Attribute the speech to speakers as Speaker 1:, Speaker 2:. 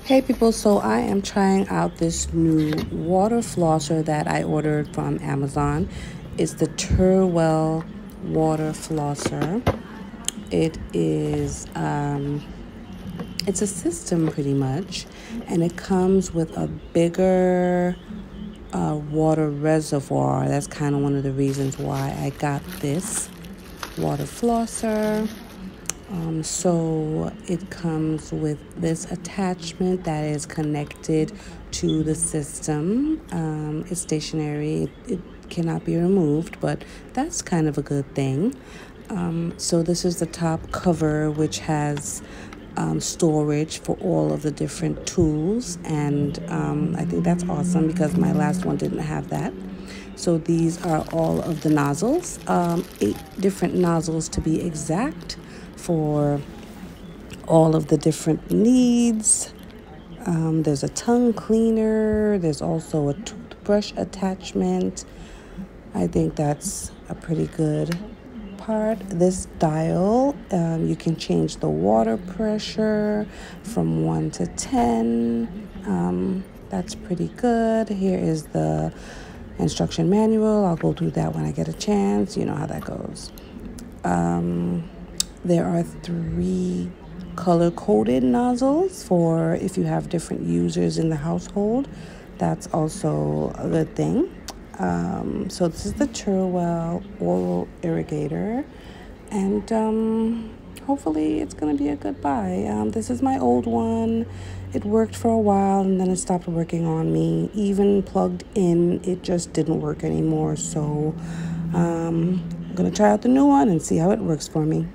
Speaker 1: Hey people, so I am trying out this new water flosser that I ordered from Amazon. It's the Turwell water flosser. It is it's a system pretty much, and it comes with a bigger water reservoir. That's kind of one of the reasons why I got this water flosser. So it comes with this attachment that is connected to the system. It's stationary. It cannot be removed, but that's kind of a good thing. So this is the top cover, which has storage for all of the different tools, and I think that's awesome because my last one didn't have that. So these are all of the nozzles, 8 different nozzles to be exact, for all of the different needs. There's a tongue cleaner. There's also a toothbrush attachment. I think that's a pretty good part. This dial, you can change the water pressure from 1 to 10. That's pretty good. Here is the instruction manual. I'll go through that when I get a chance. You know how that goes. There are 3 color-coded nozzles for if you have different users in the household. That's also a good thing. So this is the Turwell oral irrigator, and hopefully it's going to be a good buy. This is my old one. It worked for a while, and then it stopped working on me. Even plugged in, it just didn't work anymore. So I'm going to try out the new one and see how it works for me.